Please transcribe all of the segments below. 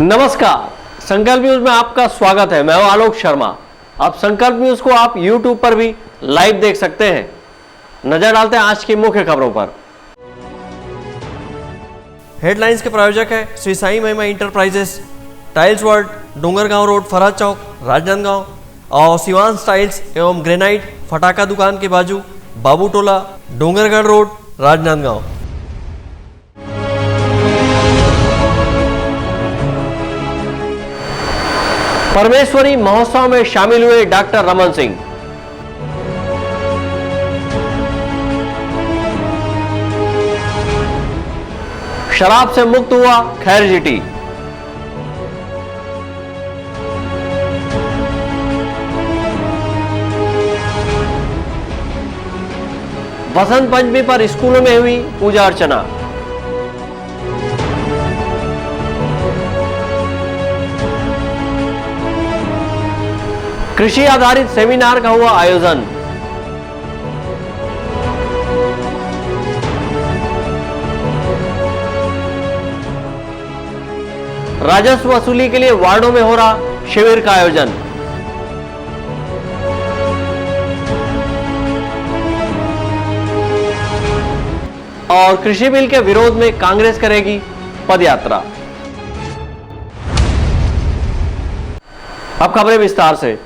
नमस्कार, संकल्प न्यूज में आपका स्वागत है। मैं हूं आलोक शर्मा। अब संकल्प न्यूज को आप YouTube पर भी लाइव देख सकते हैं। नजर डालते हैं आज की मुख्य खबरों पर। हेडलाइंस के प्रायोजक है Shri Sai Mahima enterprises, tiles world, Dongargaon road, Faraz Chowk, Rajnandgaon और शिवांश टाइल्स एवं ग्रेनाइट, फटाका दुकान के बाजू, बाबू टोला, डोंगरगढ़ रोड, राजनांदगांव। परमेश्वरी महोत्सव में शामिल हुए डॉक्टर रमन सिंह। शराब से मुक्त हुआ खैरजीटी। बसंत पंचमी पर स्कूलों में हुई पूजा अर्चना। कृषि आधारित सेमिनार का हुआ आयोजन। राजस्व वसूली के लिए वार्डों में हो रहा शिविर का आयोजन। और कृषि बिल के विरोध में कांग्रेस करेगी पदयात्रा। अब खबरें विस्तार से।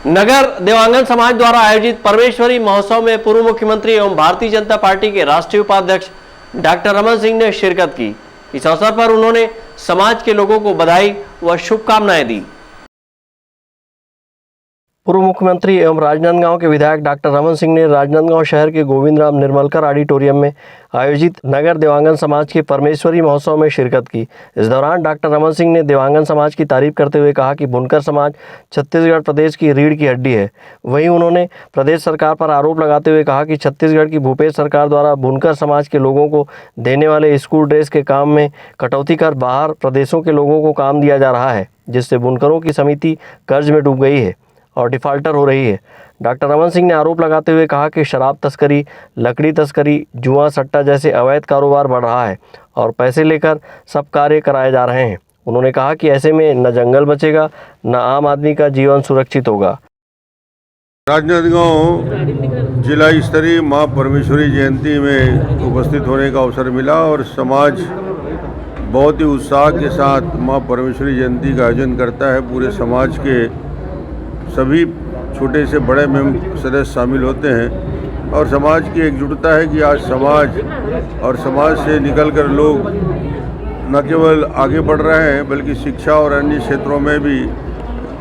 नगर देवांगन समाज द्वारा आयोजित परमेश्वरी महोत्सव में पूर्व मुख्यमंत्री एवं भारतीय जनता पार्टी के राष्ट्रीय उपाध्यक्ष डॉक्टर रमन सिंह ने शिरकत की। इस अवसर पर उन्होंने समाज के लोगों को बधाई व शुभकामनाएं दी। पूर्व मुख्यमंत्री एवं राजनांदगांव के विधायक डॉक्टर रमन सिंह ने राजनांदगांव शहर के गोविंद राम निर्मलकर ऑडिटोरियम में आयोजित नगर देवांगन समाज के परमेश्वरी महोत्सव में शिरकत की। इस दौरान डॉक्टर रमन सिंह ने देवांगन समाज की तारीफ करते हुए कहा कि बुनकर समाज छत्तीसगढ़ प्रदेश की रीढ़ की हड्डी है। वहीं उन्होंने प्रदेश सरकार पर आरोप लगाते हुए कहा कि छत्तीसगढ़ की भूपेश सरकार द्वारा बुनकर समाज के लोगों को देने वाले स्कूल ड्रेस के काम में कटौती कर बाहर प्रदेशों के लोगों को काम दिया जा रहा है, जिससे बुनकरों की समिति कर्ज में डूब गई है और डिफाल्टर हो रही है। डॉक्टर रमन सिंह ने आरोप लगाते हुए कहा कि शराब तस्करी, लकड़ी तस्करी, जुआ सट्टा जैसे अवैध कारोबार बढ़ रहा है और पैसे लेकर सब कार्य कराए जा रहे हैं। उन्होंने कहा कि ऐसे में न जंगल बचेगा, न आम आदमी का जीवन सुरक्षित होगा। राजनांदगांव जिला स्तरीय माँ परमेश्वरी जयंती में उपस्थित होने का अवसर मिला और समाज बहुत ही उत्साह के साथ माँ परमेश्वरी जयंती का आयोजन करता है। पूरे समाज के सभी छोटे से बड़े सदस्य शामिल होते हैं और समाज की एकजुटता है कि आज समाज और समाज से निकलकर लोग न केवल आगे बढ़ रहे हैं बल्कि शिक्षा और अन्य क्षेत्रों में भी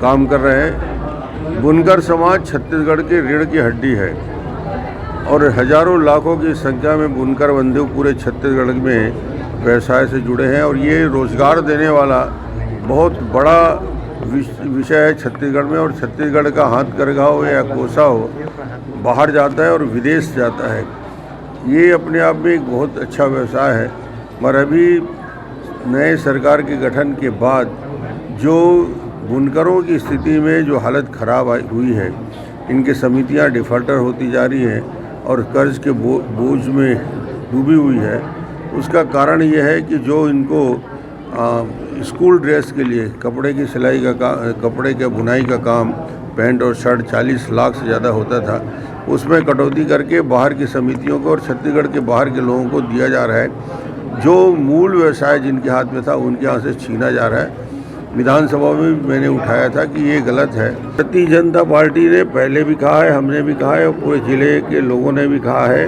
काम कर रहे हैं। बुनकर समाज छत्तीसगढ़ की रीढ़ की हड्डी है और हजारों लाखों की संख्या में बुनकर बंधु पूरे छत्तीसगढ़ में व्यवसाय से जुड़े हैं और ये रोजगार देने वाला बहुत बड़ा विषय है छत्तीसगढ़ में। और छत्तीसगढ़ का हाथ करघा हो या कोसा हो बाहर जाता है और विदेश जाता है। ये अपने आप में एक बहुत अच्छा व्यवसाय है। मगर अभी नए सरकार के गठन के बाद जो बुनकरों की स्थिति में जो हालत खराब हुई है, इनकी समितियां डिफाल्टर होती जा रही हैं और कर्ज के बोझ में डूबी हुई है, उसका कारण ये है कि जो इनको स्कूल ड्रेस के लिए कपड़े की सिलाई का कपड़े के बुनाई का काम, पैंट और शर्ट 40 लाख से ज़्यादा होता था, उसमें कटौती करके बाहर की समितियों को और छत्तीसगढ़ के बाहर के लोगों को दिया जा रहा है। जो मूल व्यवसाय जिनके हाथ में था उनके यहाँ से छीना जा रहा है। विधानसभा में भी मैंने उठाया था कि ये गलत है। भारतीय जनता पार्टी ने पहले भी कहा है, हमने भी कहा है और पूरे ज़िले के लोगों ने भी कहा है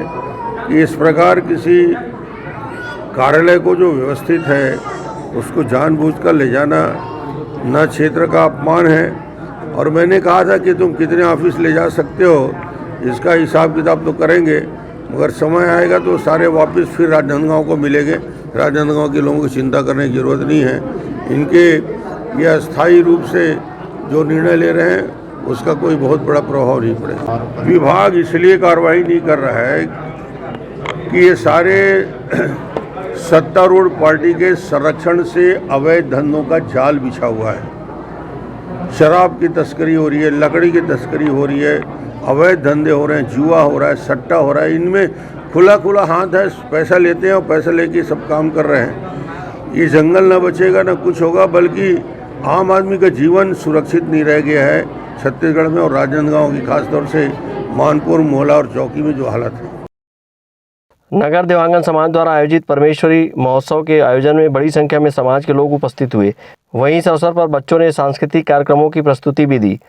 कि इस प्रकार किसी कार्यालय को जो व्यवस्थित है उसको जानबूझकर ले जाना न क्षेत्र का अपमान है। और मैंने कहा था कि तुम कितने ऑफिस ले जा सकते हो, इसका हिसाब किताब तो करेंगे, मगर समय आएगा तो सारे वापस फिर राजनांदगांव को मिलेंगे। राजनांदगांव के लोगों को चिंता करने की ज़रूरत नहीं है। इनके ये अस्थायी रूप से जो निर्णय ले रहे हैं उसका कोई बहुत बड़ा प्रभाव नहीं पड़ेगा। विभाग इसलिए कार्रवाई नहीं कर रहा है कि ये सारे सत्तारूढ़ पार्टी के संरक्षण से अवैध धंधों का जाल बिछा हुआ है। शराब की तस्करी हो रही है, लकड़ी की तस्करी हो रही है, अवैध धंधे हो रहे हैं, जुआ हो रहा है, सट्टा हो रहा है। इनमें खुला खुला हाथ है, पैसा लेते हैं और पैसा लेके सब काम कर रहे हैं। ये जंगल न बचेगा न कुछ होगा, बल्कि आम आदमी का जीवन सुरक्षित नहीं रह गया है छत्तीसगढ़ में, और राजनांदगांव की खासतौर से मानपुर, मोहला और चौकी में जो हालत है। नगर देवांगन समाज द्वारा आयोजित परमेश्वरी महोत्सव के आयोजन में बड़ी संख्या में समाज के लोग उपस्थित हुए। वहीं इस अवसर पर बच्चों ने सांस्कृतिक कार्यक्रमों की प्रस्तुति भी दी।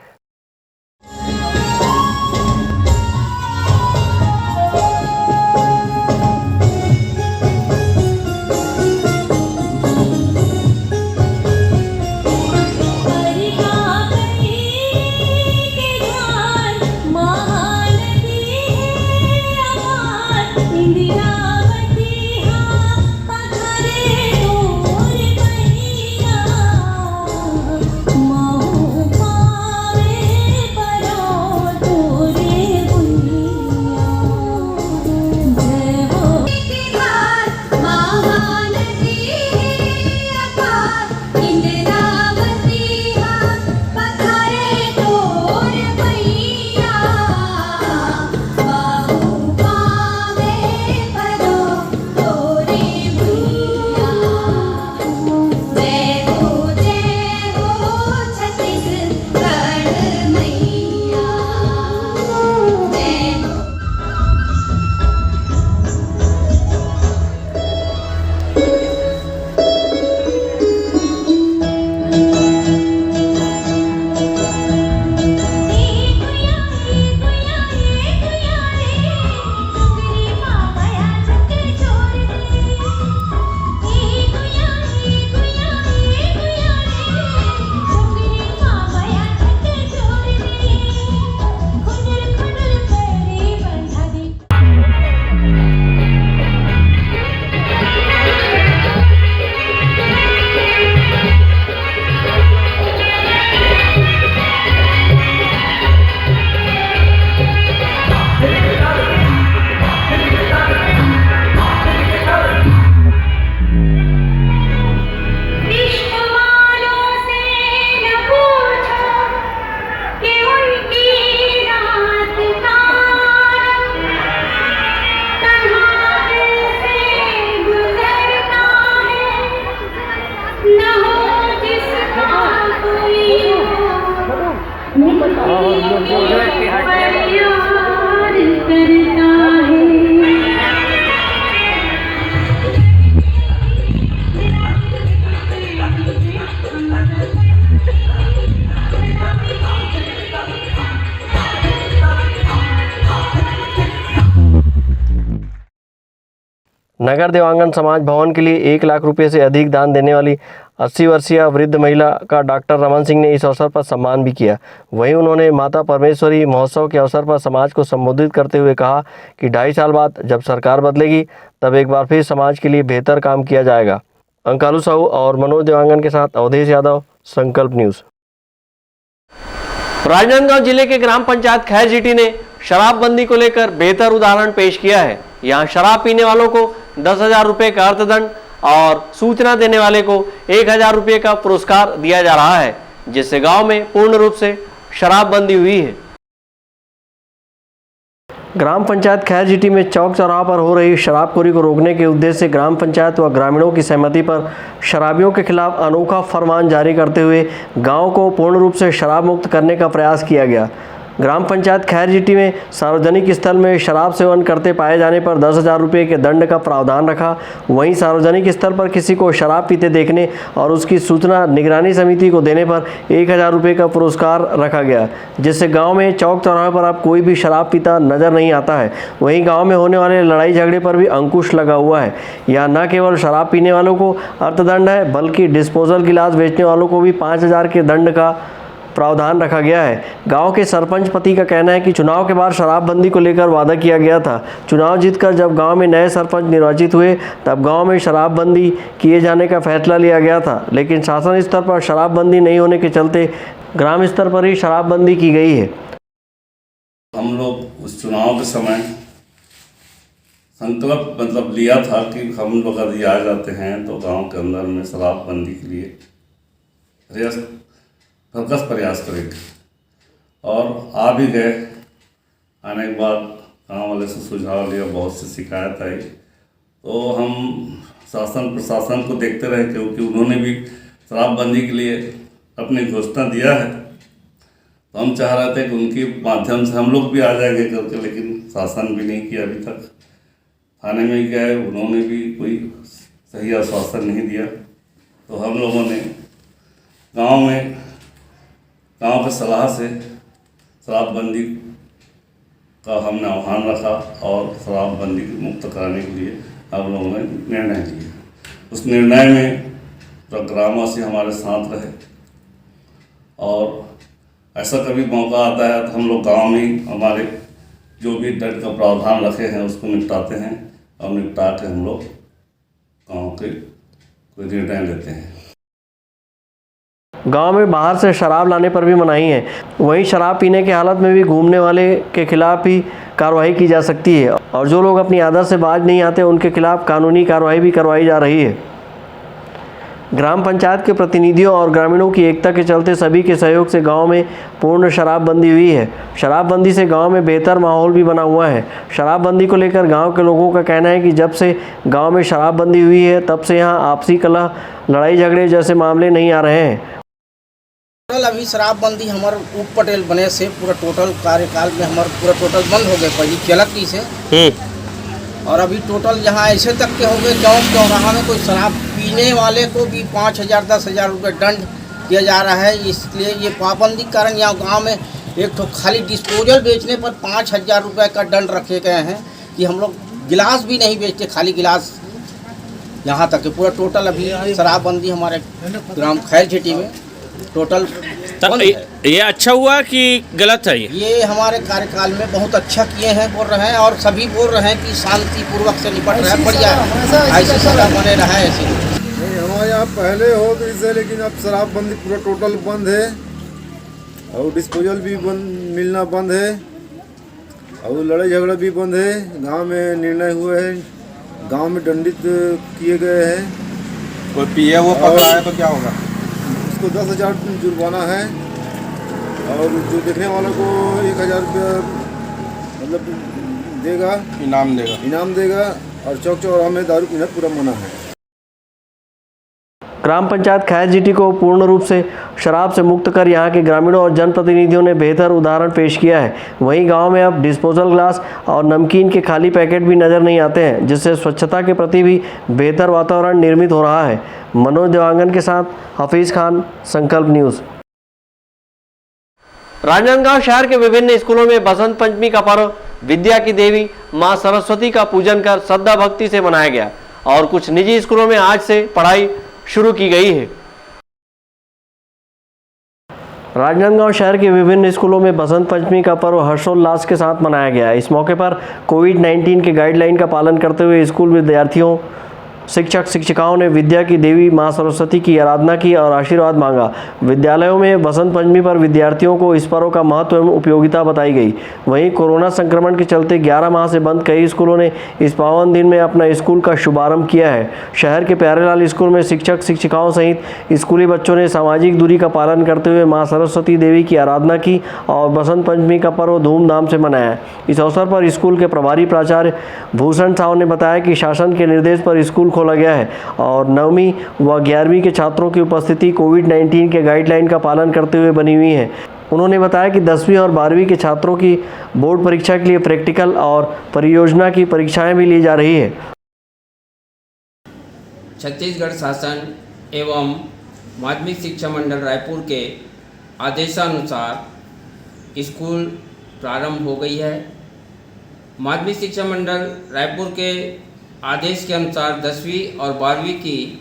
नगर देवांगन समाज भवन के लिए 1 लाख रुपए से अधिक दान देने वाली 80 वर्षीय वृद्ध महिला का डॉक्टर रमन सिंह ने इस अवसर पर सम्मान भी किया। वहीं उन्होंने माता परमेश्वरी महोत्सव के अवसर पर समाज को संबोधित करते हुए कहा कि 2.5 साल बाद जब सरकार बदलेगी तब एक बार फिर समाज के लिए बेहतर काम किया जाएगा। अंकालू साहू और मनोज देवांगन के साथ अवधेश यादव, संकल्प न्यूज। राजनांदगांव जिले के ग्राम पंचायत खैरजीटी ने शराबबंदी को लेकर बेहतर उदाहरण पेश किया है। यहाँ शराब पीने वालों को 10,000 रुपए का अर्थदंड और सूचना देने वाले को 1,000 रुपए का पुरस्कार दिया जा रहा है, जिससे गांव में पूर्ण रूप से शराबबंदी हुई है। ग्राम पंचायत खैरजीटी में चौक चौराहा पर हो रही शराबखोरी को रोकने के उद्देश्य से ग्राम पंचायत व ग्रामीणों की सहमति पर शराबियों के खिलाफ अनोखा फरमान जारी करते हुए गांव को पूर्ण रूप से शराब मुक्त करने का प्रयास किया गया। ग्राम पंचायत खैरजीटी में सार्वजनिक स्थल में शराब सेवन करते पाए जाने पर 10,000 रुपये के दंड का प्रावधान रखा। वहीं सार्वजनिक स्थल पर किसी को शराब पीते देखने और उसकी सूचना निगरानी समिति को देने पर 1,000 रुपये का पुरस्कार रखा गया, जिससे गांव में चौक चौराहे पर अब कोई भी शराब पीता नजर नहीं आता है। वहीं गाँव में होने वाले लड़ाई झगड़े पर भी अंकुश लगा हुआ है। यहाँ न केवल शराब पीने वालों को अर्थदंड है, बल्कि डिस्पोजल गिलास बेचने वालों को भी 5,000 के दंड का प्रावधान रखा गया है। गांव के सरपंच पति का कहना है कि चुनाव के बाद शराबबंदी को लेकर वादा किया गया था। चुनाव जीतकर जब गांव में नए सरपंच निर्वाचित हुए तब गांव में शराबबंदी किए जाने का फैसला लिया गया था, लेकिन शासन स्तर पर शराबबंदी नहीं होने के चलते ग्राम स्तर पर ही शराबबंदी की गई है। हम लोग उस चुनाव के समय संकल्प लिया था कि हम लोग अगर आ जाते हैं तो गांव के अंदर में शराबबंदी के लिए भरसक प्रयास करेंगे, और आ भी गए। आने के बाद गाँव वाले से सुझाव लिया, बहुत सी शिकायत आई, तो हम शासन प्रशासन को देखते रहे, क्योंकि उन्होंने भी शराबबंदी के लिए अपनी घोषणा दिया है। तो हम चाह रहे थे कि उनके माध्यम से हम लोग भी आ जाएंगे करके, लेकिन शासन भी नहीं किया अभी तक। थाने में गए, उन्होंने भी कोई सही आश्वासन नहीं दिया। तो हम लोगों ने गांव की सलाह से शराबबंदी का हमने आह्वान रखा और शराबबंदी मुक्त कराने के लिए हम लोगों ने निर्णय लिया। उस निर्णय में तो ग्रामवासी हमारे साथ रहे, और ऐसा कभी मौका आता है तो हम लोग गांव में ही हमारे जो भी दंड का प्रावधान रखे हैं उसको निपटाते हैं, और निपटा के हम लोग गाँव के कोई निर्णय लेते हैं। गांव में बाहर से शराब लाने पर भी मनाही है। वहीं शराब पीने की हालत में भी घूमने वाले के खिलाफ भी कार्रवाई की जा सकती है, और जो लोग अपनी आदत से बाज नहीं आते उनके खिलाफ कानूनी कार्रवाई भी करवाई जा रही है। ग्राम पंचायत के प्रतिनिधियों और ग्रामीणों की एकता के चलते सभी के सहयोग से गांव में पूर्ण शराबबंदी हुई है। शराबबंदी से गांव में बेहतर माहौल भी बना हुआ है। शराबबंदी को लेकर गांव के लोगों का कहना है कि जब से गांव में शराबबंदी हुई है तब से यहां आपसी कलह, लड़ाई झगड़े जैसे मामले नहीं आ रहे हैं। अभी शराबबंदी हमारे उप पटेल बने से पूरा टोटल कार्यकाल में हमारे पूरा टोटल बंद हो गए पहले चलती से, और अभी टोटल यहाँ ऐसे तक के हो गए चौक चौराहा में कोई शराब पीने वाले को भी 5,000 10,000 रुपये दंड दिया जा रहा है। इसलिए ये पाबंदी के कारण यहाँ गांव में एक तो खाली डिस्पोजल बेचने पर 5,000 रुपये का दंड रखे गए हैं कि हम लोग गिलास भी नहीं बेचते, खाली गिलास यहाँ तक के पूरा टोटल अभी शराबबंदी हमारे ग्राम खैर झिटी में टोटल बंद है। ये अच्छा हुआ कि गलत है? ये हमारे कार्यकाल में बहुत अच्छा किए हैं बोल रहे हैं, और सभी बोल रहे हैं कि शांतिपूर्वक से निपट रहे हैं, बढ़िया ऐसी सजा बने रहा है। ऐसे नहीं हमारे यहाँ पहले हो तो इससे, लेकिन अब शराबबंदी पूरा टोटल बंद है, और डिस्पोजल भी बंद, मिलना बंद है, और लड़ाई झगड़ा भी बंद है। गांव में निर्णय हुए हैं, गांव में दंडित किए गए हैं। कोई पिए वो पकड़ा है तो क्या होगा? उसको 10,000 जुर्माना है, और जो देखने वालों को 1,000 रुपया मतलब देगा, इनाम देगा, और चौक चौराहा में दारू पीना पूरा मना है। ग्राम पंचायत खैर झिटी को पूर्ण रूप से शराब से मुक्त कर यहाँ के ग्रामीणों और जनप्रतिनिधियों ने बेहतर उदाहरण पेश किया है। वहीं गांव में अब डिस्पोजल ग्लास और नमकीन के खाली पैकेट भी नजर नहीं आते हैं, जिससे स्वच्छता के प्रति भी बेहतर वातावरण निर्मित हो रहा है। मनोज देवांगन के साथ हफीज खान, संकल्प न्यूज़। राजनांदगांव शहर के विभिन्न स्कूलों में बसंत पंचमी का पर्व विद्या की देवी मां सरस्वती का पूजन कर श्रद्धा भक्ति से मनाया गया, और कुछ निजी स्कूलों में आज से पढ़ाई शुरू की गई है। राजनांदगांव शहर के विभिन्न स्कूलों में बसंत पंचमी का पर्व हर्षोल्लास के साथ मनाया गया। इस मौके पर कोविड-19 के गाइडलाइन का पालन करते हुए स्कूल विद्यार्थियों, शिक्षक शिक्षिकाओं ने विद्या की देवी मां सरस्वती की आराधना की और आशीर्वाद मांगा। विद्यालयों में बसंत पंचमी पर विद्यार्थियों को इस पर्व का महत्व एवं उपयोगिता बताई गई। वहीं कोरोना संक्रमण के चलते 11 माह से बंद कई स्कूलों ने इस पावन दिन में अपना स्कूल का शुभारंभ किया है। शहर के प्यारेलाल स्कूल में शिक्षक शिक्षिकाओं सहित स्कूली बच्चों ने सामाजिक दूरी का पालन करते हुए माँ सरस्वती देवी की आराधना की और बसंत पंचमी का पर्व धूमधाम से मनाया। इस अवसर पर स्कूल के प्रभारी प्राचार्य भूषण साव ने बताया कि शासन के निर्देश पर स्कूल खोला गया है और 9वीं व 11वीं के छात्रों की उपस्थिति कोविड-19 के गाइडलाइन का पालन करते हुए बनी हुई है। उन्होंने बताया कि 10वीं और 12वीं के छात्रों की बोर्ड परीक्षा के लिए प्रैक्टिकल और परियोजना की परीक्षाएं भी ली जा रही है। छत्तीसगढ़ शासन एवं माध्यमिक शिक्षा मंडल रायपुर के आदेशानुसार स्कूल प्रारंभ हो गई है। माध्यमिक शिक्षा मंडल रायपुर के आदेश के अनुसार 10वीं और 12वीं की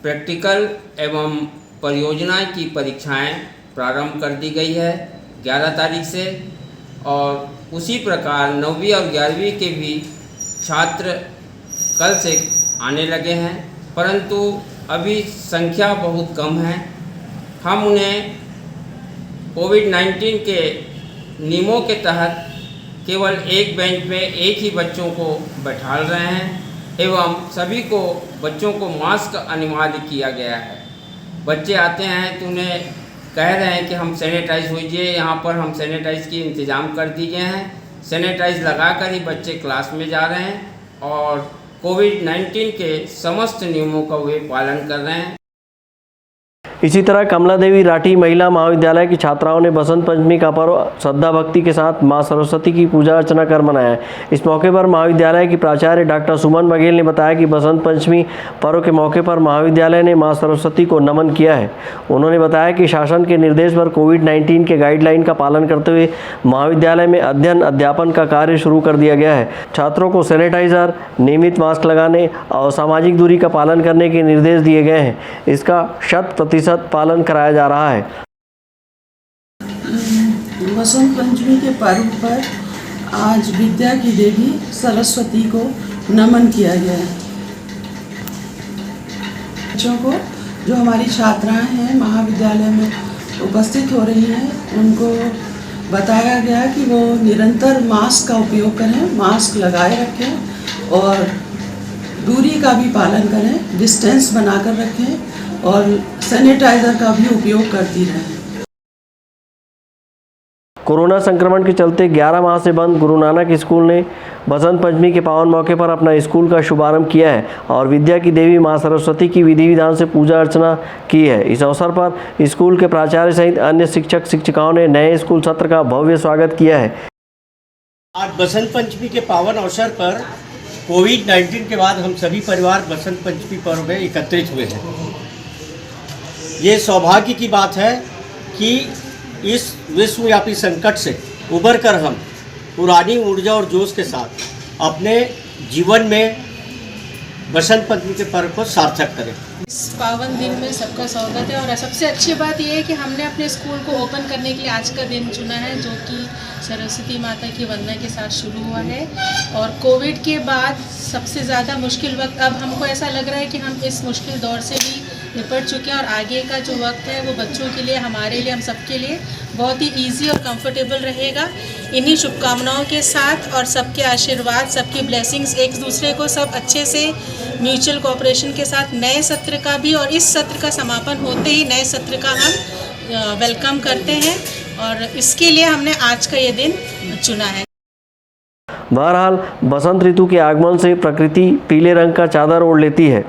प्रैक्टिकल एवं परियोजना की परीक्षाएं प्रारंभ कर दी गई है 11 तारीख से, और उसी प्रकार 9वीं और 11वीं के भी छात्र कल से आने लगे हैं, परंतु अभी संख्या बहुत कम है। हम उन्हें कोविड-19 के नियमों के तहत केवल एक बेंच पे एक ही बच्चों को बैठा रहे हैं एवं सभी को बच्चों को मास्क अनिवार्य किया गया है। बच्चे आते हैं तो उन्हें कह रहे हैं कि हम सैनिटाइज होइए, यहाँ पर हम सैनिटाइज की इंतज़ाम कर दिए हैं। सैनिटाइज लगाकर ही बच्चे क्लास में जा रहे हैं और कोविड-19 के समस्त नियमों का वे पालन कर रहे हैं। इसी तरह कमला देवी राठी महिला महाविद्यालय की छात्राओं ने बसंत पंचमी का पर्व श्रद्धा भक्ति के साथ मां सरस्वती की पूजा अर्चना कर मनाया। इस मौके पर महाविद्यालय की प्राचार्य डॉक्टर सुमन बघेल ने बताया कि बसंत पंचमी पर्व के मौके पर महाविद्यालय ने मां सरस्वती को नमन किया है। उन्होंने बताया कि शासन के निर्देश पर कोविड-19 के गाइडलाइन का पालन करते हुए महाविद्यालय में अध्ययन अध्यापन का कार्य शुरू कर दिया गया है। छात्रों को सैनिटाइजर, नियमित मास्क लगाने और सामाजिक दूरी का पालन करने के निर्देश दिए गए हैं। इसका 100% पालन कराया जा रहा है। बसंत पंचमी के पर्व पर आज विद्या की देवी सरस्वती को नमन किया गया है। बच्चों को जो हमारी छात्राएं हैं महाविद्यालय में उपस्थित हो रही हैं उनको बताया गया कि वो निरंतर मास्क का उपयोग करें, मास्क लगाए रखें और दूरी का भी पालन करें, डिस्टेंस बनाकर रखें और सैनिटाइजर का भी उपयोग करती रहें। कोरोना संक्रमण के चलते 11 माह से बंद गुरु नानक स्कूल ने बसंत पंचमी के पावन मौके पर अपना स्कूल का शुभारंभ किया है और विद्या की देवी मां सरस्वती की विधि विधान से पूजा अर्चना की है। इस अवसर पर स्कूल के प्राचार्य सहित अन्य शिक्षक शिक्षिकाओं ने नए स्कूल सत्र का भव्य स्वागत किया है। आज बसंत पंचमी के पावन अवसर पर कोविड-19 के बाद हम सभी परिवार बसंत पंचमी पर्व में एकत्रित हुए हैं। ये सौभाग्य की बात है कि इस विश्वव्यापी संकट से उबर कर हम पुरानी ऊर्जा और जोश के साथ अपने जीवन में बसंत पंचमी के पर्व को सार्थक करें। इस पावन दिन में सबका स्वागत है और सबसे अच्छी बात यह है कि हमने अपने स्कूल को ओपन करने के लिए आज का दिन चुना है, जो कि सरस्वती माता की वंदना के साथ शुरू हुआ है। और कोविड के बाद सबसे ज़्यादा मुश्किल वक्त अब हमको ऐसा लग रहा है कि हम इस मुश्किल दौर से भी निपट चुके हैं और आगे का जो वक्त है वो बच्चों के लिए, हमारे लिए, हम सबके लिए बहुत ही इजी और कंफर्टेबल रहेगा। इन्हीं शुभकामनाओं के साथ और सबके आशीर्वाद, सबकी ब्लेसिंग्स, एक दूसरे को सब अच्छे से म्यूचुअल कोऑपरेशन के साथ नए सत्र का भी और इस सत्र का समापन होते ही नए सत्र का हम वेलकम करते हैं और इसके लिए हमने आज का ये दिन चुना है। बहरहाल बसंत ऋतु के आगमन से प्रकृति पीले रंग का चादर ओढ़ लेती है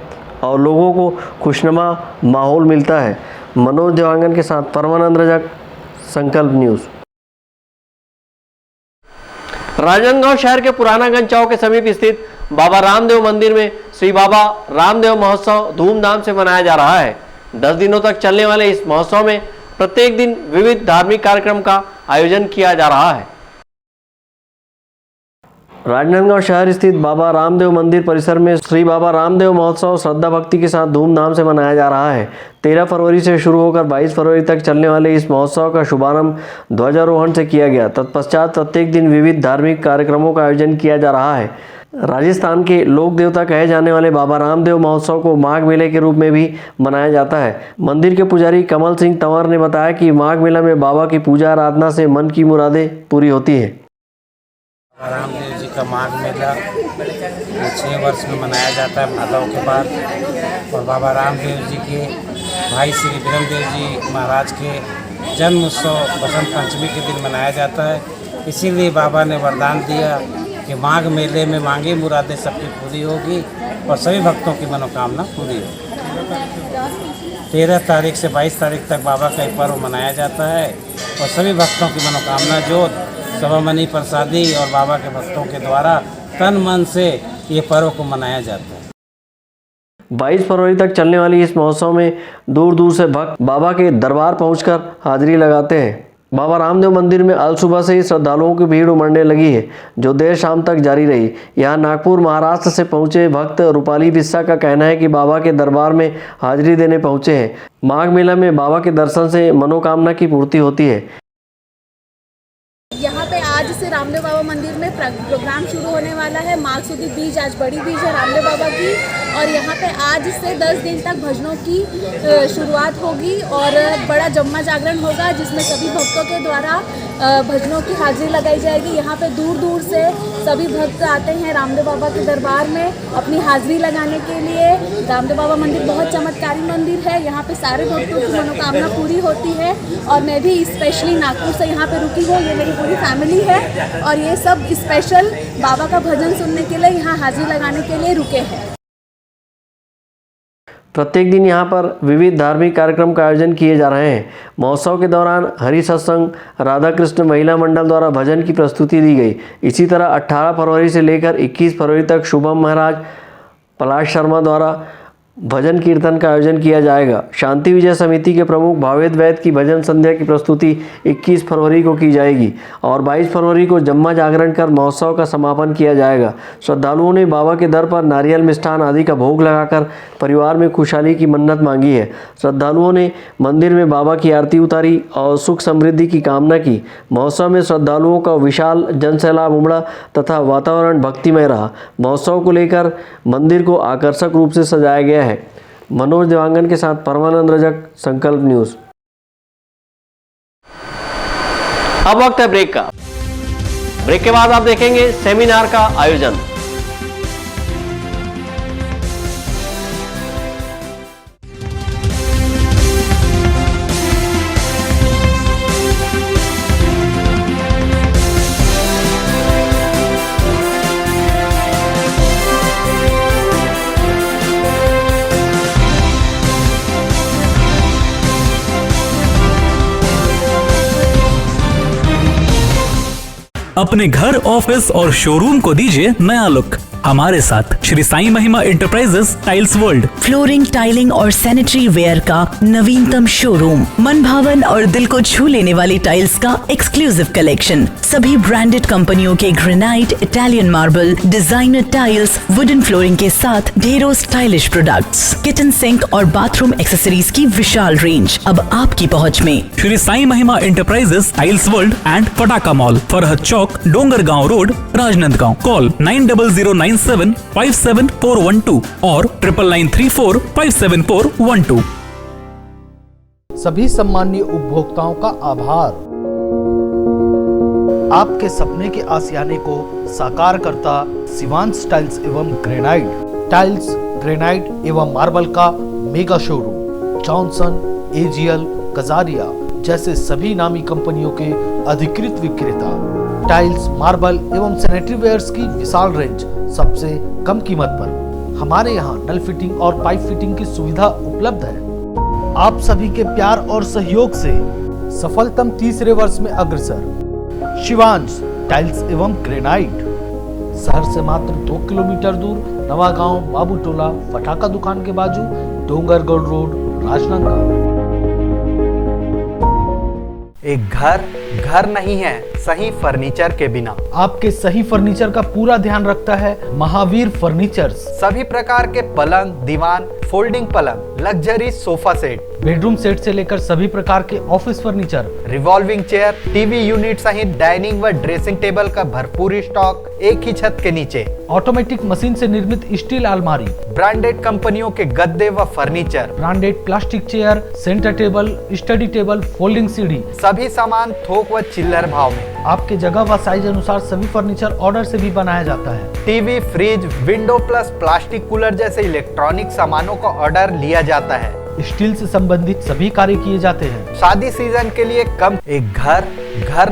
और लोगों को खुशनुमा माहौल मिलता है। मनोज देवांगन के साथ परमानंद रजक, संकल्प न्यूज़। राजनांदगांव शहर के पुरानागंज चौक के समीप स्थित बाबा रामदेव मंदिर में श्री बाबा रामदेव महोत्सव धूमधाम से मनाया जा रहा है। 10 दिनों तक चलने वाले इस महोत्सव में प्रत्येक दिन विविध धार्मिक कार्यक्रम का आयोजन किया जा रहा है। राजनांदगांव शहर स्थित बाबा रामदेव मंदिर परिसर में श्री बाबा रामदेव महोत्सव श्रद्धा भक्ति के साथ धूमधाम से मनाया जा रहा है। 13 फरवरी से शुरू होकर 22 फरवरी तक चलने वाले इस महोत्सव का शुभारंभ ध्वजारोहण से किया गया। तत्पश्चात प्रत्येक दिन विविध धार्मिक कार्यक्रमों का आयोजन किया जा रहा है। राजस्थान के लोक देवता कहे जाने वाले बाबा रामदेव महोत्सव को माघ मेले के रूप में भी मनाया जाता है। मंदिर के पुजारी कमल सिंह तंवर ने बताया कि माघ मेला में बाबा की पूजा आराधना से मन की मुरादें पूरी होती है। रामदेव जी का माघ मेला 6 वर्ष में मनाया जाता है भादव के बाद और बाबा रामदेव जी के भाई श्री ब्रह्मदेव जी महाराज के जन्म उत्सव बसंत पंचमी के दिन मनाया जाता है। इसीलिए बाबा ने वरदान दिया कि माघ मेले में मांगी मुरादें सबकी पूरी होगी और सभी भक्तों की मनोकामना पूरी होगी। 13 तारीख से 22 तारीख तक बाबा का एक पर्व मनाया जाता है और सभी भक्तों की मनोकामना जो सभामणि प्रसादी और बाबा के भक्तों के द्वारा तन मन से ये पर्व को मनाया जाता है। 22 फरवरी तक चलने वाली इस महोत्सव में दूर दूर से भक्त बाबा के दरबार पहुंचकर हाजिरी लगाते हैं। बाबा रामदेव मंदिर में अल सुबह से ही श्रद्धालुओं की भीड़ उमड़ने लगी है, जो देर शाम तक जारी रही। यहाँ नागपुर महाराष्ट्र से पहुंचे भक्त रूपाली बिस्सा का कहना है कि बाबा के दरबार में हाजिरी देने पहुंचे हैं। माघ मेला में बाबा के दर्शन से मनोकामना की पूर्ति होती है। यहाँ पे आज से रामदेव बाबा मंदिर में प्रोग्राम शुरू होने वाला है। माघ सुदी बीज, आज बड़ी बीज है रामदेव बाबा की और यहाँ पे आज से 10 दिन तक भजनों की शुरुआत होगी और बड़ा जम्मा जागरण होगा जिसमें सभी भक्तों के द्वारा भजनों की हाजिरी लगाई जाएगी। यहाँ पे दूर दूर से सभी भक्त आते हैं रामदेव बाबा के दरबार में अपनी हाजिरी लगाने के लिए। रामदेव बाबा मंदिर बहुत चमत्कारी मंदिर है, यहाँ पे सारे भक्तों की मनोकामना पूरी होती है। और मैं भी स्पेशली नागपुर से यहाँ पे रुकी हूँ, ये मेरी पूरी फैमिली है और ये सब स्पेशल बाबा का भजन सुनने के लिए यहाँ हाजिरी लगाने के लिए रुके हैं। प्रत्येक दिन यहाँ पर विविध धार्मिक कार्यक्रम का आयोजन किए जा रहे हैं। महोत्सव के दौरान हरि सत्संग, राधा कृष्ण महिला मंडल द्वारा भजन की प्रस्तुति दी गई। इसी तरह 18 फरवरी से लेकर 21 फरवरी तक शुभम महाराज, पलाश शर्मा द्वारा भजन कीर्तन का आयोजन किया जाएगा। शांति विजय समिति के प्रमुख भावेद वैद की भजन संध्या की प्रस्तुति 21 फरवरी को की जाएगी और 22 फरवरी को जम्मा जागरण कर महोत्सव का समापन किया जाएगा। श्रद्धालुओं ने बाबा के दर पर नारियल, मिष्ठान आदि का भोग लगाकर परिवार में खुशहाली की मन्नत मांगी है। श्रद्धालुओं ने मंदिर में बाबा की आरती उतारी और सुख समृद्धि की कामना की। महोत्सव में श्रद्धालुओं का विशाल जनसैलाब उमड़ा तथा वातावरण भक्तिमय रहा। महोत्सव को लेकर मंदिर को आकर्षक रूप से सजाया गया है। मनोज देवांगन के साथ परमानंद रजक, संकल्प न्यूज। अब वक्त है ब्रेक का। ब्रेक के बाद आप देखेंगे सेमिनार का आयोजन। अपने घर, ऑफिस और शोरूम को दीजिए नया लुक हमारे साथ Shri Sai Mahima enterprises tiles world. Flooring, tiling और सैनिटरी वेयर का नवीनतम शोरूम, मन भावन और दिल को छू लेने वाली टाइल्स का एक्सक्लूसिव कलेक्शन, सभी ब्रांडेड कंपनियों के granite, Italian marble, designer tiles, wooden flooring के साथ ढेरों स्टाइलिश प्रोडक्ट्स, किचन सिंक और बाथरूम एक्सेसरीज की विशाल रेंज अब आपकी पहुंच में। Shri Sai Mahima enterprises tiles world and Pataka mall, Farhad Chowk, Dongargaon road, Rajnandgaon. Call 9009757412 और 9993457412। सभी सम्मानीय उपभोक्ताओं का आभार। आपके सपने के आशियाने को साकार करता शिवांश टाइल्स एवं ग्रेनाइट, टाइल्स, ग्रेनाइट एवं मार्बल का mega showroom. Johnson, AGL, Kajaria जैसे सभी नामी कंपनियों के अधिकृत विक्रेता। टाइल्स, मार्बल एवं सैनिटरी वेयर्स की विशाल रेंज सबसे कम कीमत पर। हमारे यहाँ नल फिटिंग और पाइप फिटिंग की सुविधा उपलब्ध है। आप सभी के प्यार और सहयोग से सफलतम तीसरे वर्ष में अग्रसर शिवांश टाइल्स एवं ग्रेनाइट, शहर से मात्र 2 किलोमीटर दूर, नवागांव बाबूटोला फटाका दुकान के बाजू, डोंगरगढ़ रोड, राजनांदगांव। एक घर नहीं है सही फर्नीचर के बिना। आपके सही फर्नीचर का पूरा ध्यान रखता है महावीर फर्नीचर्स। सभी प्रकार के पलंग, दीवान, फोल्डिंग पलंग, luxury sofa set, bedroom set से लेकर सभी प्रकार के office furniture, revolving chair, TV unit सहित डाइनिंग व ड्रेसिंग टेबल का भरपूर स्टॉक एक ही छत के नीचे। ऑटोमेटिक मशीन से निर्मित स्टील अलमारी, ब्रांडेड कंपनियों के गद्दे व furniture, branded plastic chair, centre table, study table, folding सीढ़ी, सभी सामान थोक व चिल्लर भाव में। आपके जगह व साइज अनुसार सभी फर्नीचर ऑर्डर से भी बनाया जाता है। TV, fridge, window plus plastic cooler जैसे इलेक्ट्रॉनिक सामानों का ऑर्डर लिया जाता है। स्टील से संबंधित सभी कार्य किए जाते हैं। शादी सीजन के लिए कम। एक घर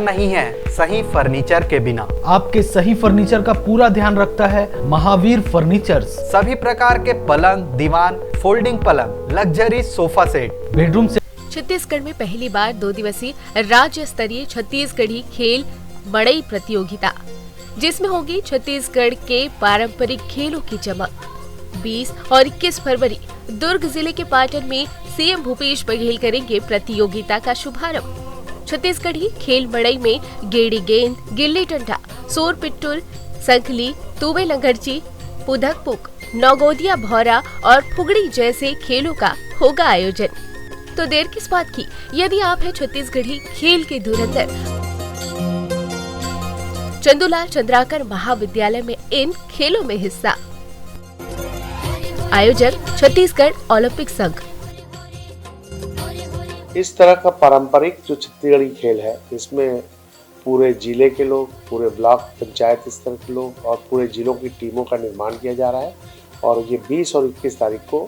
नहीं है सही फर्नीचर के बिना। आपके सही फर्नीचर का पूरा ध्यान रखता है महावीर फर्नीचर्स। सभी प्रकार के पलंग, दीवान, फोल्डिंग पलंग, लग्जरी सोफा सेट, बेडरूम से। छत्तीसगढ़ में पहली बार 2 दिवसीय राज्य स्तरीय छत्तीसगढ़ी खेल मड़ई प्रतियोगिता, जिसमें होगी छत्तीसगढ़ के पारंपरिक खेलों की चमक। 20 और 21 फरवरी दुर्ग जिले के पाटन में सीएम भूपेश बघेल करेंगे प्रतियोगिता का शुभारंभ। छत्तीसगढ़ी खेल मड़ई में गेड़ी गेंद, गिल्ली डंडा, सोर पिट्टूर, संखली, तुवे लंगड़ची, पुधकपुक, नौगोदिया भौरा और फुगड़ी जैसे खेलों का होगा आयोजन। तो देर किस बात की, यदि आप हैं छत्तीसगढ़ी खेल के धुरंधर, चंदूलाल चंद्राकर महाविद्यालय में इन खेलों में हिस्सा। आयोजक छत्तीसगढ़ ओलंपिक संघ। इस तरह का पारंपरिक जो छत्तीसगढ़ी खेल है, इसमें पूरे जिले के लोग, पूरे ब्लॉक पंचायत स्तर के लोग और पूरे जिलों की टीमों का निर्माण किया जा रहा है और ये 20 और 21 तारीख को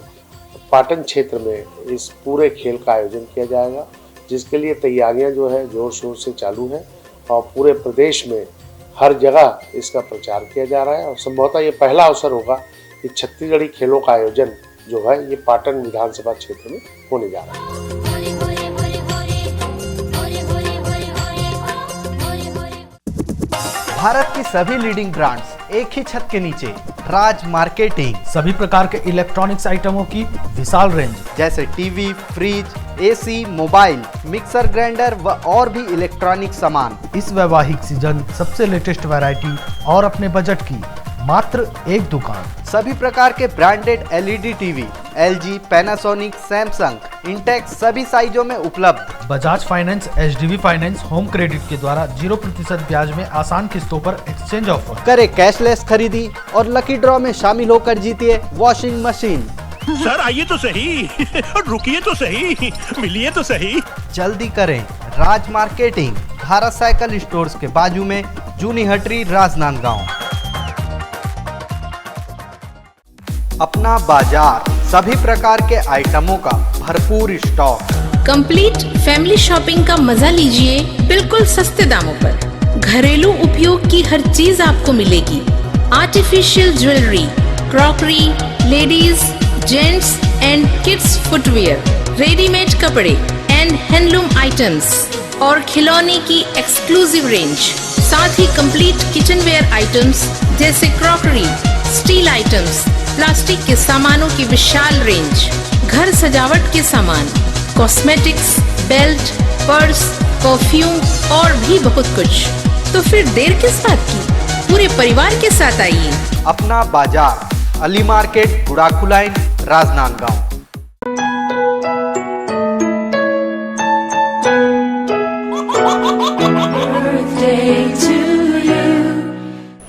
पाटन क्षेत्र में इस पूरे खेल का आयोजन किया जाएगा, जिसके लिए तैयारियां जो है जोर शोर से चालू है और पूरे प्रदेश में हर जगह इसका प्रचार किया जा रहा है और संभवतः ये पहला अवसर होगा कि छत्तीसगढ़ी खेलों का आयोजन जो है ये पाटन विधानसभा क्षेत्र में होने जा रहा है। भारत की सभी लीडिंग ब्रांड्स एक ही छत के नीचे, राज मार्केटिंग। सभी प्रकार के इलेक्ट्रॉनिक्स आइटमों की विशाल रेंज, जैसे TV, fridge, AC, mobile, mixer grinder व और भी इलेक्ट्रॉनिक सामान। इस वैवाहिक सीजन सबसे लेटेस्ट वैरायटी और अपने बजट की मात्र एक दुकान। सभी प्रकार के branded LED TV, LG, Panasonic, Samsung, Intex सभी साइजों में उपलब्ध। Bajaj finance, HDB finance home credit के द्वारा 0% ब्याज में आसान किस्तों पर एक्सचेंज ऑफर। करे कैशलेस खरीदी और लकी ड्रॉ में शामिल होकर जीतिए वॉशिंग मशीन। सर आइए तो सही, रुकिए तो सही, मिलिए तो सही। जल्दी करें, राज मार्केटिंग, भारत साइकिल स्टोर्स के बाजू में, जूनी हटरी, राजनांदगांव। अपना बाजार, सभी प्रकार के आइटमों का भरपूर स्टॉक। कंप्लीट फैमिली शॉपिंग का मजा लीजिए बिल्कुल सस्ते दामों पर। घरेलू उपयोग की हर चीज आपको मिलेगी। Artificial jewellery, crockery, ladies, gents and kids footwear, readymade कपड़े एंड हैंडलूम आइटम्स और खिलौने की एक्सक्लूसिव रेंज, साथ ही कंप्लीट किचनवेयर आइटम्स जैसे क्रॉकरी, स्टील आइटम्स, प्लास्टिक के सामानों की विशाल रेंज, घर सजावट के सामान, कॉस्मेटिक्स, बेल्ट, पर्स, परफ्यूम और भी बहुत कुछ। तो फिर देर किस बात की, पूरे परिवार के साथ आइए। अपना बाजार, अली मार्केट, गुड़ाखू लाइन, राजनांदगांव।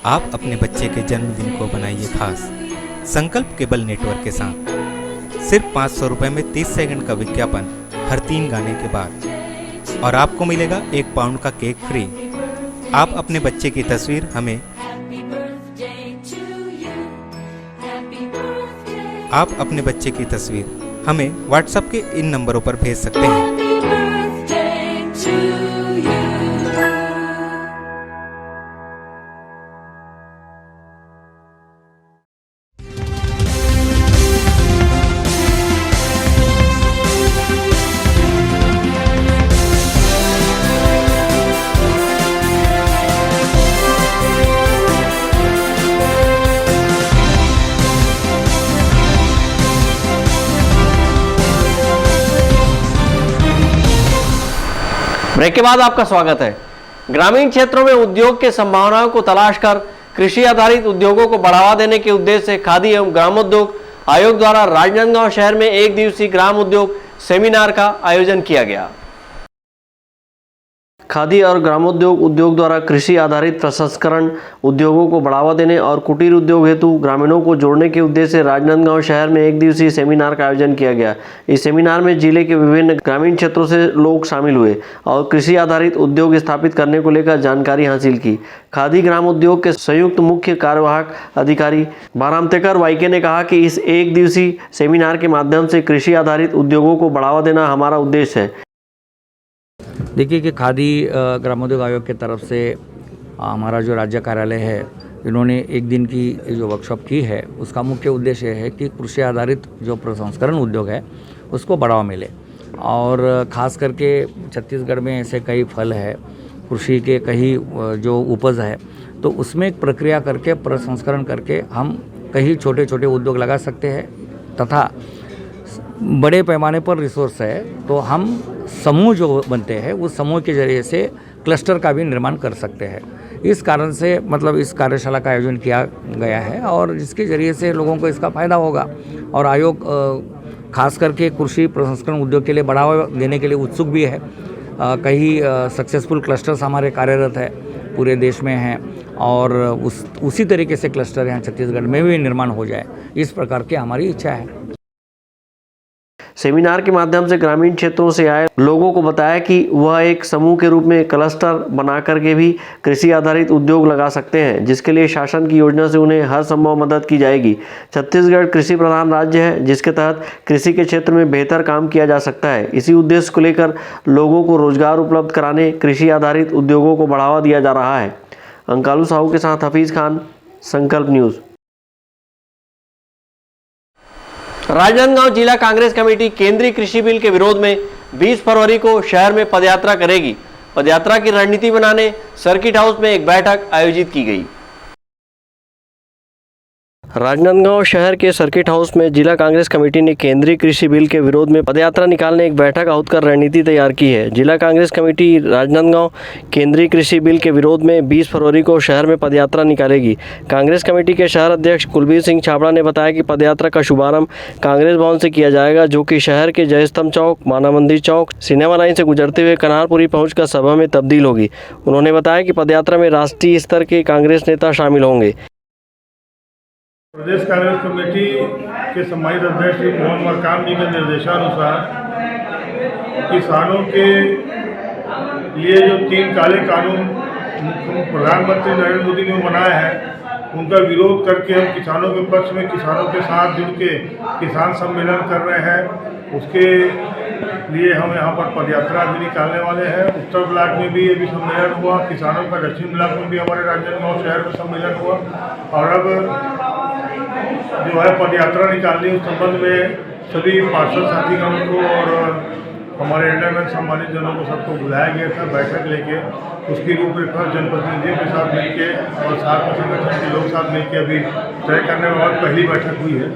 आप अपने बच्चे के जन्मदिन को बनाइए खास संकल्प केबल नेटवर्क के साथ। सिर्फ 500 रुपये में 30 सेकंड का विज्ञापन हर 3 गाने के बाद और आपको मिलेगा 1 पाउंड का केक फ्री। आप अपने बच्चे की तस्वीर हमें व्हाट्सएप के इन नंबरों पर भेज सकते हैं। ब्रेक के बाद आपका स्वागत है। ग्रामीण क्षेत्रों में उद्योग के संभावनाओं को तलाश कर कृषि आधारित उद्योगों को बढ़ावा देने के उद्देश्य से खादी एवं ग्रामोद्योग आयोग द्वारा राजनांदगांव शहर में 1 दिवसीय ग्राम उद्योग सेमिनार का आयोजन किया गया। खादी और ग्रामोद्योग उद्योग द्वारा कृषि आधारित प्रसंस्करण उद्योगों को बढ़ावा देने और कुटीर उद्योग हेतु ग्रामीणों को जोड़ने के उद्देश्य से राजनांदगांव शहर में 1 दिवसीय सेमिनार का आयोजन किया गया। इस सेमिनार में जिले के विभिन्न ग्रामीण क्षेत्रों से लोग शामिल हुए और कृषि आधारित उद्योग स्थापित करने को लेकर जानकारी हासिल की। खादी ग्राम उद्योग के संयुक्त मुख्य कार्यवाहक अधिकारी बारामतेकर वाईके ने कहा कि इस 1 दिवसीय सेमिनार के माध्यम से कृषि आधारित उद्योगों को बढ़ावा देना हमारा उद्देश्य है। देखिए कि खादी ग्रामोद्योग आयोग की तरफ से हमारा जो राज्य कार्यालय है, इन्होंने 1 दिन की जो वर्कशॉप की है, उसका मुख्य उद्देश्य है कि कृषि आधारित जो प्रसंस्करण उद्योग है उसको बढ़ावा मिले। और ख़ास करके छत्तीसगढ़ में ऐसे कई फल है, कृषि के कई जो उपज है, तो उसमें एक प्रक्रिया करके प्रसंस्करण करके हम कई छोटे छोटे उद्योग लगा सकते हैं तथा बड़े पैमाने पर रिसोर्स है तो हम समूह जो बनते हैं उस समूह के जरिए से क्लस्टर का भी निर्माण कर सकते हैं। इस कारण से मतलब इस कार्यशाला का आयोजन किया गया है और जिसके जरिए से लोगों को इसका फ़ायदा होगा। और आयोग खास करके कृषि प्रसंस्करण उद्योग के लिए बढ़ावा देने के लिए उत्सुक भी है। कई सक्सेसफुल क्लस्टर्स हमारे कार्यरत है पूरे देश में हैं और उसी तरीके से क्लस्टर यहाँ छत्तीसगढ़ में भी निर्माण हो जाए, इस प्रकार की हमारी इच्छा है। सेमिनार के माध्यम से ग्रामीण क्षेत्रों से आए लोगों को बताया कि वह एक समूह के रूप में क्लस्टर बना करके भी कृषि आधारित उद्योग लगा सकते हैं, जिसके लिए शासन की योजना से उन्हें हर संभव मदद की जाएगी। छत्तीसगढ़ कृषि प्रधान राज्य है, जिसके तहत कृषि के क्षेत्र में बेहतर काम किया जा सकता है। इसी उद्देश्य को लेकर लोगों को रोजगार उपलब्ध कराने कृषि आधारित उद्योगों को बढ़ावा दिया जा रहा है। अंकालू साहू के साथ हफीज खान, संकल्प न्यूज़। राजनांदगांव जिला कांग्रेस कमेटी केंद्रीय कृषि बिल के विरोध में 20 फरवरी को शहर में पदयात्रा करेगी। पदयात्रा की रणनीति बनाने सर्किट हाउस में एक बैठक आयोजित की गई। राजनांदगांव शहर के सर्किट हाउस में जिला कांग्रेस कमेटी ने केंद्रीय कृषि बिल के विरोध में पदयात्रा निकालने एक बैठक आहूत कर रणनीति तैयार की है। जिला कांग्रेस कमेटी राजनांदगांव केंद्रीय कृषि बिल के विरोध में 20 फरवरी को शहर में पदयात्रा निकालेगी। कांग्रेस कमेटी के शहर अध्यक्ष कुलबीर सिंह छाबड़ा ने बताया कि पदयात्रा का शुभारंभ कांग्रेस भवन से किया जाएगा, जो कि शहर के जयस्तंभ चौक, माना मंदिर चौक, सिनेमा लाइन से गुजरते हुए कनारपुरी पहुंचकर सभा में तब्दील होगी। उन्होंने बताया कि पदयात्रा में राष्ट्रीय स्तर के कांग्रेस नेता शामिल होंगे। प्रदेश कांग्रेस कमेटी के सम्मानित अध्यक्ष श्री मोहन मरकाम जी के निर्देशानुसार किसानों के लिए जो 3 काले कानून प्रधानमंत्री नरेंद्र मोदी ने बनाए हैं, उनका विरोध करके हम किसानों के पक्ष में किसानों के साथ जुड़ के किसान सम्मेलन कर रहे हैं। उसके लिए हम यहाँ पर पदयात्रा भी निकालने वाले हैं। उत्तर ब्लॉक में भी ये भी सम्मेलन हुआ, किसानों का दक्षिण ब्लॉक में भी हमारे राजनांदगांव शहर में सम्मेलन हुआ और अब जो है पदयात्रा निकालने उस संबंध में सभी पार्षद साथीगणों को और हमारे एल्डरमैन सम्मानित जनों को सबको बुलाया गया था। बैठक लेके उसकी रूपरेखा जनप्रतिनिधियों के साथ मिलके और साथ में संगठन के लोग साथ मिलके अभी तय करने के बाद पहली बैठक हुई है,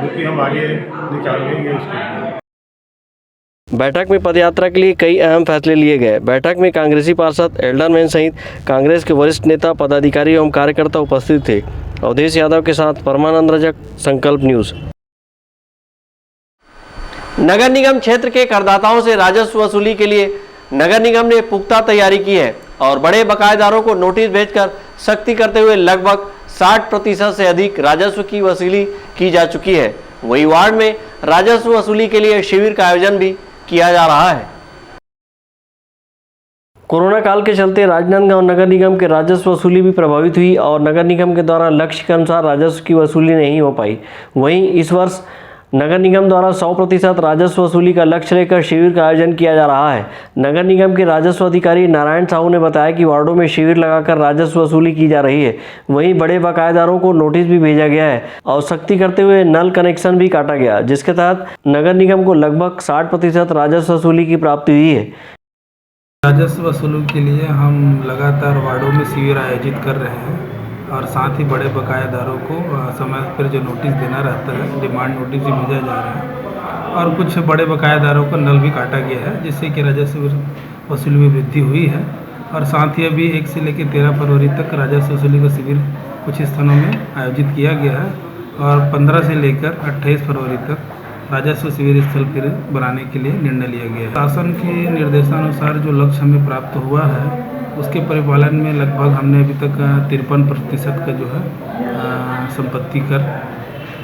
जो कि हम आगे निकालेंगे उसके लिए। बैठक में पदयात्रा के लिए कई अहम फैसले लिए गए। बैठक में कांग्रेसी पार्षद, एल्डरमैन सहित कांग्रेस के वरिष्ठ नेता, पदाधिकारी एवं कार्यकर्ता उपस्थित थे। अवधेश यादव के साथ परमानंद रजक, संकल्प न्यूज़। नगर निगम क्षेत्र के करदाताओं से राजस्व वसूली के लिए नगर निगम ने पुख्ता तैयारी की है और बड़े बकायेदारों को नोटिस भेजकर सख्ती करते हुए लगभग 60% से अधिक राजस्व की वसूली की जा चुकी है। वही वार्ड में राजस्व वसूली के लिए शिविर का आयोजन भी किया जा रहा है। कोरोना काल के चलते राजनांदगांव नगर निगम के राजस्व वसूली भी प्रभावित हुई और नगर निगम के द्वारा लक्ष्य के अनुसार राजस्व की वसूली नहीं हो पाई। वहीं इस वर्ष नगर निगम द्वारा 100% राजस्व वसूली का लक्ष्य लेकर शिविर का आयोजन किया जा रहा है। नगर निगम के राजस्व अधिकारी नारायण साहू ने बताया कि वार्डों में शिविर लगाकर राजस्व वसूली की जा रही है। वहीं बड़े बकायेदारों को नोटिस भी भेजा गया है और सख्ती करते हुए नल कनेक्शन भी काटा गया, जिसके तहत नगर निगम को लगभग 60% राजस्व वसूली की प्राप्ति हुई है। राजस्व वसूली के लिए हम लगातार वार्डों में शिविर आयोजित कर रहे हैं और साथ ही बड़े बकायादारों को समय पर जो नोटिस देना रहता है, डिमांड नोटिस भी भेजा जा रहा है और कुछ बड़े बकायादारों को नल भी काटा गया है, जिससे कि राजस्व वसूली में वृद्धि हुई है। और साथ ही अभी 1 से लेकर 13 फरवरी तक राजस्व वसूली का शिविर कुछ स्थानों में आयोजित किया गया है और 15 से लेकर 28 फरवरी तक राजस्व शिविर स्थल फिर बनाने के लिए निर्णय लिया गया है। शासन के निर्देशानुसार जो लक्ष्य हमें प्राप्त हुआ है, उसके परिपालन में लगभग हमने अभी तक 53% का जो है संपत्ति कर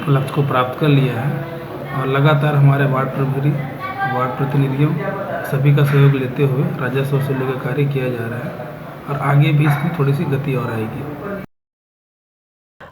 लक्ष्य को प्राप्त कर लिया है और लगातार हमारे वार्ड प्रभारी, वार्ड प्रतिनिधियों सभी का सहयोग लेते हुए राजस्व वसूली का कार्य किया जा रहा है और आगे भी इसमें थोड़ी सी गति और आएगी।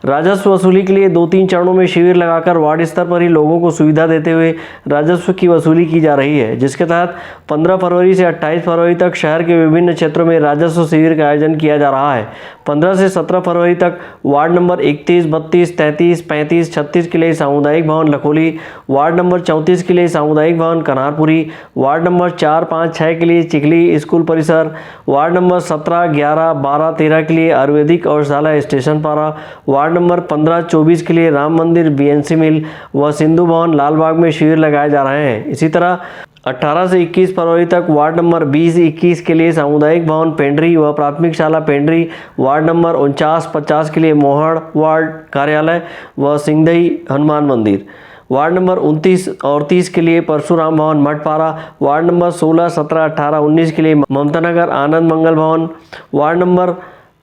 राजस्व वसूली के लिए 2-3 चरणों में शिविर लगाकर वार्ड स्तर पर ही लोगों को सुविधा देते हुए राजस्व की वसूली की जा रही है, जिसके तहत 15 फरवरी से 28 फरवरी तक शहर के विभिन्न क्षेत्रों में राजस्व शिविर का आयोजन किया जा रहा है। 15 से 17 फरवरी तक वार्ड नंबर 31, 32, 33, 35, 36 के लिए सामुदायिक भवन लखोली, वार्ड नंबर 34 के लिए सामुदायिक भवन कनारपुरी, वार्ड नंबर 4, 5, 6 के लिए चिखली स्कूल परिसर, वार्ड नंबर 17, 11, 12, 13 के लिए आयुर्वेदिक और शाला स्टेशन पारा, वार्ड नंबर 15, 24 के लिए राम मंदिर, बीएनसी मिल व सिंधु भवन लालबाग में शिविर लगाए जा रहे हैं। इसी तरह 18 से 21 फरवरी तक वार्ड नंबर 20, 21 के लिए सामुदायिक भवन पेंड्री व प्राथमिक शाला पेंड्री, वार्ड नंबर 49, 50 के लिए मोहड़ वार्ड कार्यालय व सिंधई हनुमान मंदिर, वार्ड नंबर 29 और 30 के लिए परशुराम भवन मठपारा, वार्ड नंबर 16, 17, 18, 19 के लिए ममता नगर आनंद मंगल भवन, वार्ड नंबर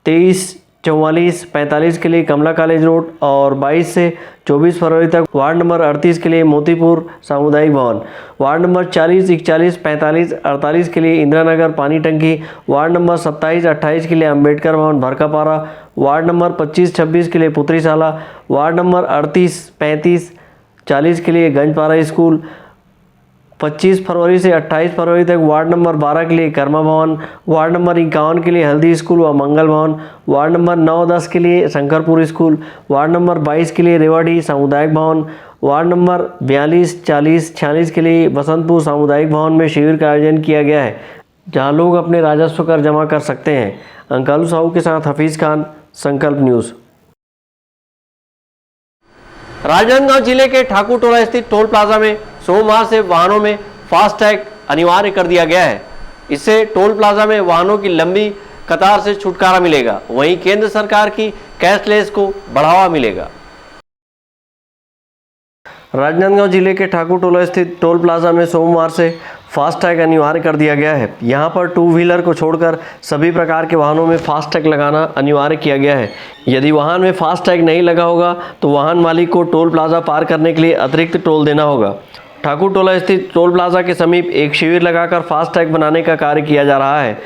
23, 44, 45 के लिए कमला कॉलेज रोड और 22 से 24 फरवरी तक वार्ड नंबर 38 के लिए मोतीपुर सामुदायिक भवन, वार्ड नंबर 40, 41, 45, 48 के लिए इंदिरा नगर पानी टंकी, वार्ड नंबर 27, 28 के लिए अंबेडकर भवन भरकापारा, वार्ड नंबर 25, 26 के लिए पुत्रीशाला, वार्ड नंबर 38, 35, 40 के लिए गंजपारा स्कूल, 25 फरवरी से 28 फरवरी तक वार्ड नंबर 12 के लिए कर्मा भवन, वार्ड नंबर 51 के लिए हल्दी स्कूल व मंगल भवन, वार्ड नंबर 9, 10 के लिए शंकरपुर स्कूल, वार्ड नंबर 22 के लिए रेवाड़ी सामुदायिक भवन, वार्ड नंबर 42, 40, 46 के लिए बसंतपुर सामुदायिक भवन में शिविर का आयोजन किया गया है, जहां लोग अपने राजस्व कर जमा कर सकते हैं। अंकालू साहू के साथ हफीज़ खान, संकल्प न्यूज़। राजनांदगांव जिले के ठाकुर टोला स्थित टोल प्लाजा में सोमवार से वाहनों में फास्टैग अनिवार्य कर दिया गया है। इससे टोल प्लाजा में वाहनों की लंबी कतार से छुटकारा मिलेगा। वहीं केंद्र सरकार की कैशलेस को बढ़ावा मिलेगा। राजनांदगांव जिले के ठाकुर टोला स्थित टोल प्लाजा में सोमवार से फास्टैग अनिवार्य कर दिया गया है। यहां पर 2 व्हीलर को छोड़कर सभी प्रकार के वाहनों में फास्टैग लगाना अनिवार्य किया गया है। यदि वाहन में फास्टैग नहीं लगा होगा तो वाहन मालिक को टोल प्लाजा पार करने के लिए अतिरिक्त टोल देना होगा। ठाकुर टोला स्थित टोल प्लाजा के समीप एक शिविर लगाकर फास्टैग बनाने का कार्य किया जा रहा है,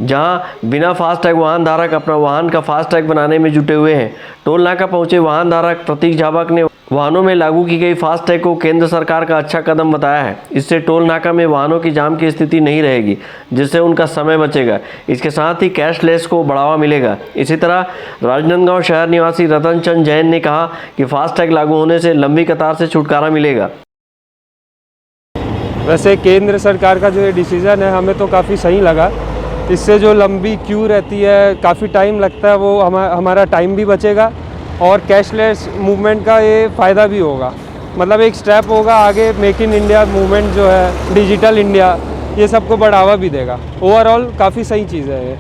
जहां बिना फास्टैग वाहन धारक अपना वाहन का फास्टैग बनाने में जुटे हुए हैं। टोल नाका पहुंचे वाहन धारक प्रतीक झाबक ने वाहनों में लागू की गई फास्टैग को केंद्र सरकार का अच्छा कदम बताया है। इससे टोल नाका में वाहनों की जाम की स्थिति नहीं रहेगी, जिससे उनका समय बचेगा। इसके साथ ही कैशलेस को बढ़ावा मिलेगा। इसी तरह राजनांदगांव शहर निवासी रतन चंद जैन ने कहा कि फास्टैग लागू होने से लंबी कतार से छुटकारा मिलेगा। वैसे केंद्र सरकार का जो ये डिसीज़न है हमें तो काफ़ी सही लगा। इससे जो लंबी क्यू रहती है, काफ़ी टाइम लगता है, वो हमारा टाइम भी बचेगा और कैशलेस मूवमेंट का ये फ़ायदा भी होगा। मतलब एक स्टेप होगा आगे, मेक इन इंडिया मूवमेंट जो है, डिजिटल इंडिया, ये सबको बढ़ावा भी देगा। ओवरऑल काफ़ी सही चीज़ है ये।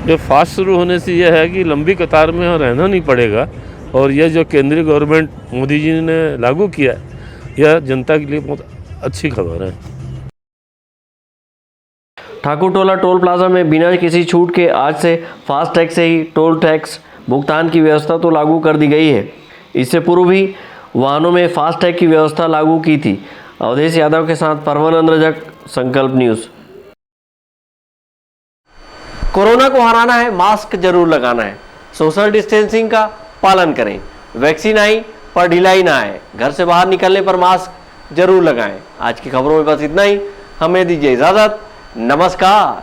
जो फास्ट शुरू होने से यह है कि लंबी कतार में रहना नहीं पड़ेगा और यह जो केंद्रीय गवर्नमेंट मोदी जी ने लागू किया है, यह जनता के लिए बहुत अच्छी खबर है। ठाकुर टोला टोल प्लाजा में बिना किसी छूट के आज से फास्टैग से ही टोल टैक्स भुगतान की व्यवस्था तो लागू कर दी गई है। इससे पूर्व भी वाहनों में फास्टैग की व्यवस्था लागू की थी। अवधेश यादव के साथ परमानंद रजक, संकल्प न्यूज़। कोरोना को हराना है, मास्क जरूर लगाना है, सोशल डिस्टेंसिंग का पालन करें। वैक्सीन आई पर ढिलाई ना आए, घर से बाहर निकलने पर मास्क जरूर लगाएं। आज की खबरों में बस इतना ही। हमें दीजिए इजाजत। नमस्कार।